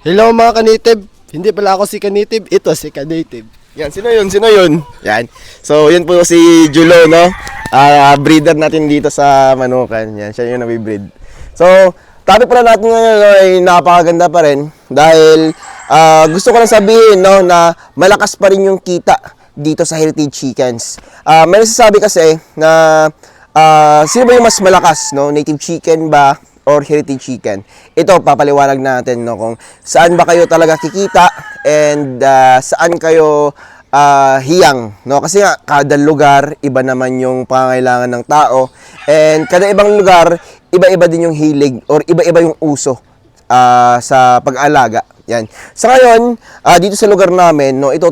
Hello mga ka-native. Hindi pala ako si ka-native, ito si ka-native. Yan, sino yun? Sino yun? Yan. So, yun po si Julo, no? Breeder natin dito sa Manukan. Yan, siya yung nabibreed. So, topic pala natin ngayon ay napakaganda pa rin dahil gusto ko lang sabihin, no, na malakas pa rin yung kita dito sa Heritage Chickens. May nasasabi kasi na sino ba yung mas malakas, no? Native chicken ba or heritage chicken? Ito, papaliwanag natin, no, kung saan ba kayo talaga kikita and saan kayo hiyang, no? Kasi nga, kada lugar, iba naman yung pangangailangan ng tao and kada ibang lugar, iba-iba din yung hilig or iba-iba yung uso sa pag-alaga. Yan. Sa ngayon, dito sa lugar namin, no, ito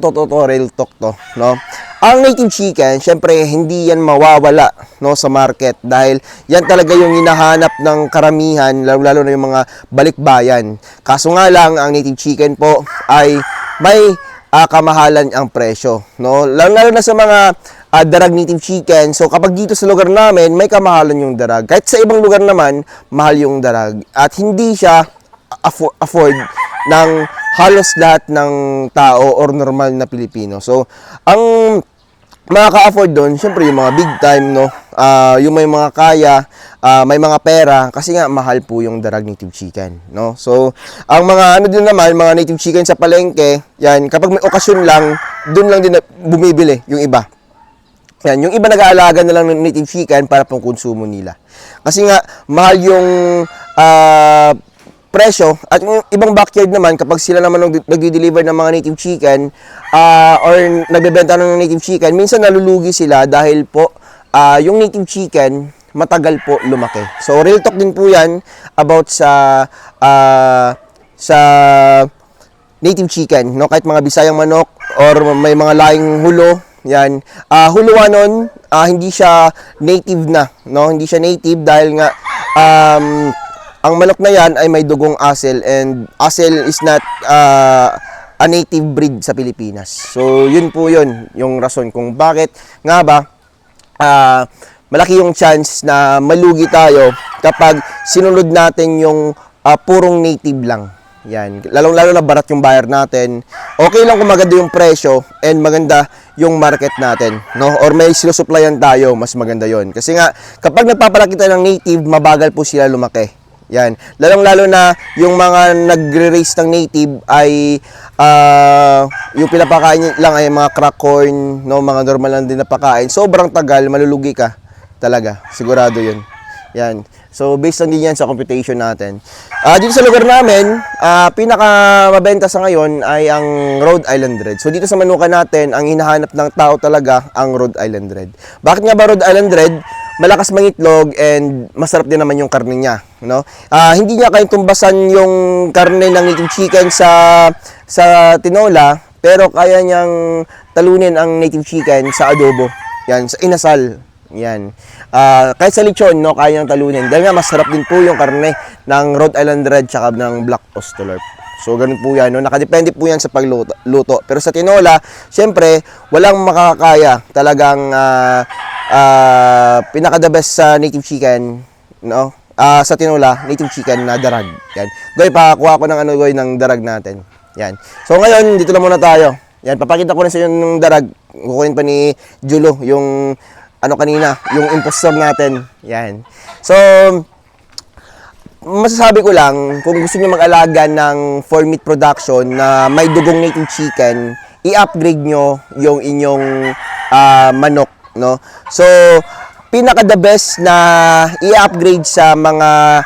real talk to, no. Ang native chicken, syempre hindi yan mawawala, no, sa market dahil yan talaga yung hinahanap ng karamihan, lalo na yung mga balikbayan. Kaso nga lang, ang native chicken po ay may kamahalan ang presyo, no. Lalo na sa mga darag native chicken. So kapag dito sa lugar namin, may kamahalan yung darag. Kahit sa ibang lugar naman, mahal yung darag at hindi siya afford ng halos lahat ng tao or normal na Pilipino. So, ang makaka-afford doon, syempre yung mga big time, no? Yung may mga kaya, may mga pera, kasi nga mahal po yung darag native chicken, no? So, ang mga ano din naman, mga native chicken sa palengke, yan, kapag may okasyon lang, doon lang din bumibili yung iba. Yan, yung iba nag-aalaga na lang ng native chicken para pang konsumo nila. Kasi nga, mahal yung presyo at yung ibang backyard naman kapag sila naman nagde-deliver ng mga native chicken or nagbebenta ng native chicken, minsan nalulugi sila dahil po yung native chicken matagal po lumaki. So real talk din po 'yan about sa native chicken, no, kahit mga Bisayang manok or may mga laing hulo, yan. Huluan nun, hindi siya native na, no? Hindi siya native dahil nga ang manok na yan ay may dugong asel and asel is not a native breed sa Pilipinas. So, yun po yun, yung rason kung bakit nga ba malaki yung chance na malugi tayo kapag sinunod natin yung purong native lang. Yan. Lalong-lalo na barat yung buyer natin. Okay lang kung maganda yung presyo and maganda yung market natin, no? Or may sinusupplyan tayo, mas maganda yon. Kasi nga, kapag nagpapalaki tayo ng native, mabagal po sila lumaki. Yan. Lalong-lalo na yung mga nagre-raise ng native ay yung pinapakain lang ay mga crack corn, no, mga normal lang din na pakain. Sobrang tagal, malulugi ka talaga. Sigurado 'yun. Yan. So based lang din yan sa computation natin. Dito sa lugar namin, pinaka mabenta sa ngayon ay ang Rhode Island Red. So dito sa Manukan natin, ang hinahanap ng tao talaga ang Rhode Island Red. Bakit nga ba Rhode Island Red? Malakas mangitlog and masarap din naman yung karne niya, no? Hindi niya kayang tumbasan yung karne ng native chicken sa tinola, pero kaya niyang talunin ang native chicken sa adobo. Yan, sa inasal. Yan. Kahit sa lechon, no, kaya niyang talunin. Dahil nga masarap din po yung karne ng Rhode Island Red tsaka ng Black Australorp. So, ganun po yan, no? Nakadepende po yan sa pagluto. Pero sa tinola, syempre, walang makakaya. Talagang pinaka-the best sa native chicken, no? Sa tinola, native chicken na darag. Yan. Goy, pakakuha ko ng goy, ng darag natin. Yan. So, ngayon, dito na muna tayo. Yan, papakita ko na sa inyo ng darag. Kukunin pa ni Julo, yung kanina, yung impostor natin. Yan. So, masasabi ko lang, kung gusto niyo mag-alaga ng for meat production na may dugong native chicken, i-upgrade nyo yung inyong manok, no? So, pinaka the best na i-upgrade sa mga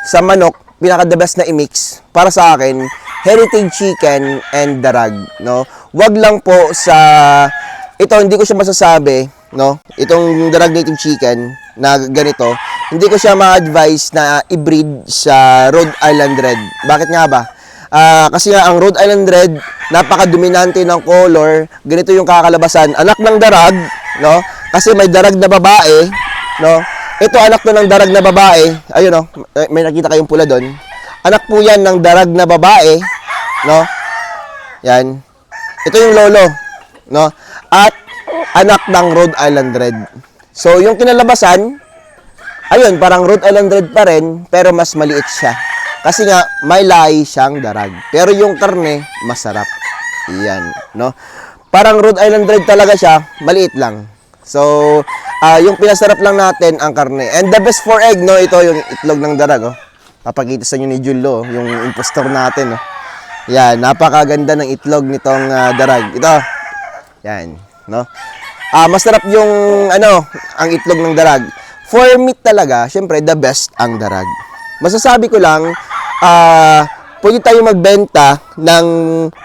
sa manok, pinaka the best na i-mix para sa akin, heritage chicken and darag, no? Wag lang po sa ito, hindi ko siya masasabi, no? Itong darag native chicken na ganito, hindi ko siya ma-advise na i-breed sa Rhode Island Red. Bakit nga ba? Kasi nga, ang Rhode Island Red, napaka-dominante ng color. Ganito yung kakalabasan. Anak ng darag, no? Kasi may darag na babae, no? Ito, anak to ng darag na babae. Ayun, no? May nakita kayong pula doon. Anak po yan ng darag na babae, no? Yan. Ito yung lolo, no? At anak ng Rhode Island Red. So, yung kinalabasan, ayun, parang Rhode Island Red pa rin, pero mas maliit siya. Kasi nga, may lahi siyang darag. Pero yung karne, masarap. Yan, no? Parang Rhode Island Red talaga siya, maliit lang. So, yung pinasarap lang natin ang karne. And the best for egg, no? Ito yung itlog ng darag, oh. Papakita sa inyo ni Julio, yung impostor natin, oh. Yan, napakaganda ng itlog nitong darag. Ito, yan, no? Masarap yung, ang itlog ng darag. For meat talaga, syempre, the best ang darag. Masasabi ko lang, pwede tayo magbenta ng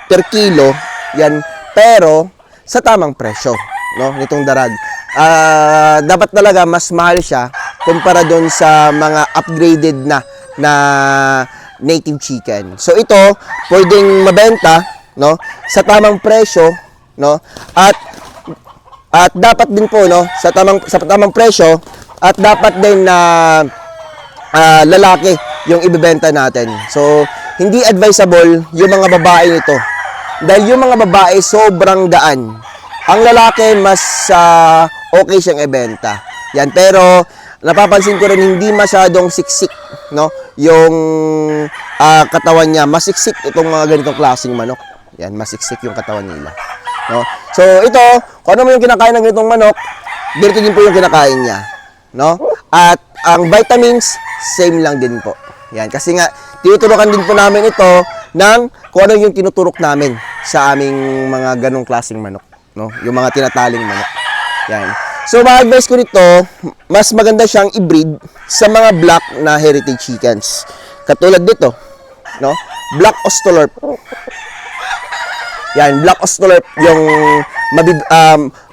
per kilo, yan, pero sa tamang presyo, no, nitong darag. Dapat talaga mas mahal siya kumpara doon sa mga upgraded na native chicken. So ito, pwedeng mabenta, no, sa tamang presyo, no, at dapat din po, no, sa tamang presyo, at dapat din na lalaki yung ibebenta natin. So, hindi advisable yung mga babae nito. Dahil yung mga babae sobrang gaan. Ang lalaki mas okay siyang ibenta. Yan, pero napapansin ko rin hindi masyadong siksik, no? Yung katawan niya, masiksik itong mga ganitong klaseng manok. Yan, masiksik yung katawan nila. No? So, ito, kung ano mo yung kinakain ng ganitong manok, dito din po yung kinakain niya. No? At ang vitamins, same lang din po. Yan, kasi nga, tinuturukan din po namin ito ng kung ano yung tinuturok namin sa aming mga ganong klaseng manok. No? Yung mga tinataling manok. Yan. So, ma-advise ko nito, mas maganda siyang i-breed sa mga black na heritage chickens. Katulad dito, no? Black Australorp. Yan, Black Australorp yung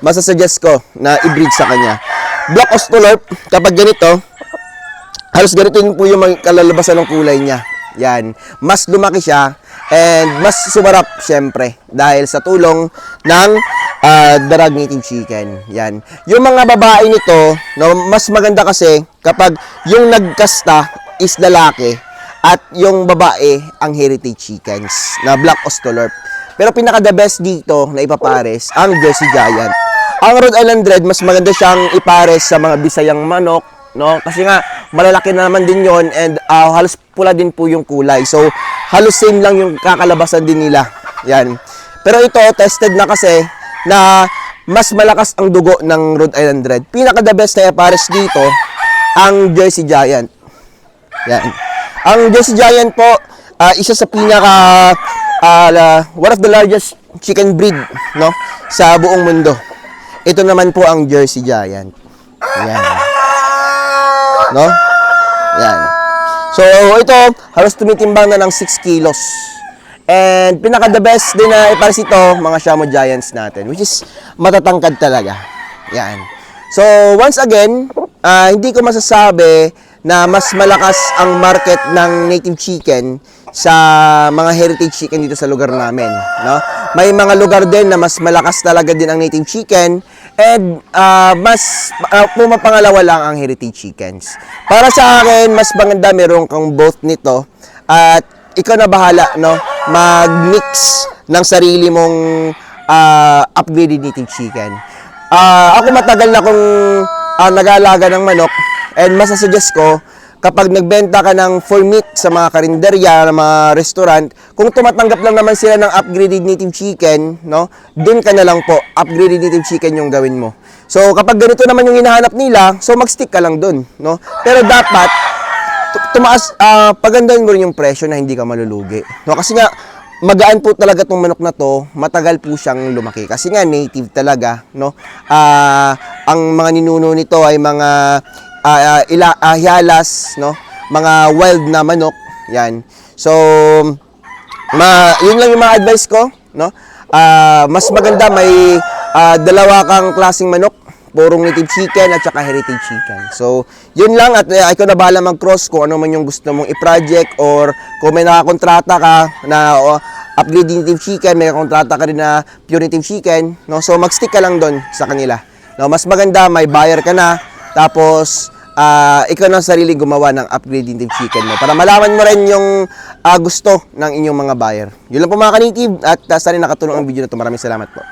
masasuggest ko na i-breed sa kanya. Black Australorp, kapag ganito, halos ganito yun po yung kalalabasan ng kulay niya. Yan, mas lumaki siya and mas sumarap syempre dahil sa tulong ng darag native chicken. Yan. Yung mga babae nito, no, mas maganda kasi kapag yung nagkasta is lalaki at yung babae ang heritage chickens na Black Australorp. Pero pinaka the best dito na ipapares ang Jersey Giant. Ang Rhode Island Red, mas maganda siyang ipares sa mga Bisayang manok, no? Kasi nga, malalaki na naman din yon and halos pula din po yung kulay. So, halos same lang yung kakalabasan din nila. Yan. Pero ito, tested na kasi na mas malakas ang dugo ng Rhode Island Red. Pinaka the best na ipares dito, ang Jersey Giant. Yan. Ang Jersey Giant po, isa sa pinaka, one of the largest chicken breed, no? Sa buong mundo. Ito naman po ang Jersey Giant. Yan. No? Yan. So, ito, halos tumitimbang na ng 6 kilos. And, pinaka the best din na ipares ito, mga Shamo Giants natin, which is matatangkad talaga. Yan. So, once again, hindi ko masasabi na mas malakas ang market ng native chicken sa mga heritage chicken dito sa lugar namin, no? May mga lugar din na mas malakas talaga din ang native chicken and mas pumapangalawa lang ang heritage chickens. Para sa akin, mas maganda meron kang both nito at ikaw na bahala, no? Mag-mix ng sarili mong upgraded native chicken. Ako matagal na kong nag-aalaga ng manok and masasuggest ko kapag nagbenta ka ng full meat sa mga karinderya, mga restaurant, kung tumatanggap lang naman sila ng upgraded native chicken, no, dun ka na lang po, upgraded native chicken yung gawin mo. So, kapag ganito naman yung hinahanap nila, so mag-stick ka lang dun, no. Pero dapat, pagandahin mo rin yung presyo na hindi ka malulugi. No, kasi nga, magaan po talaga tong manok na to, matagal po siyang lumaki. Kasi nga, native talaga, no. Ang mga ninuno nito ay mga hialas, no? Mga wild na manok, yan. So, yun lang yung mga advice ko, no? Mas maganda may dalawa kang klaseng manok, purong native chicken at saka heritage chicken. So, yun lang at ikaw na bahala mag-cross kung ano man yung gusto mong i-project or kung may nakakontrata ka na upgrade native chicken, may nakakontrata ka rin na pure native chicken, no? So, mag-stick ka lang doon sa kanila. No, mas maganda may buyer ka na. Tapos, ikaw na sarili gumawa ng upgraded native chicken mo para malaman mo rin yung gusto ng inyong mga buyer. Yun lang po mga ka-native at sana nakatulong ang video na ito. Maraming salamat po.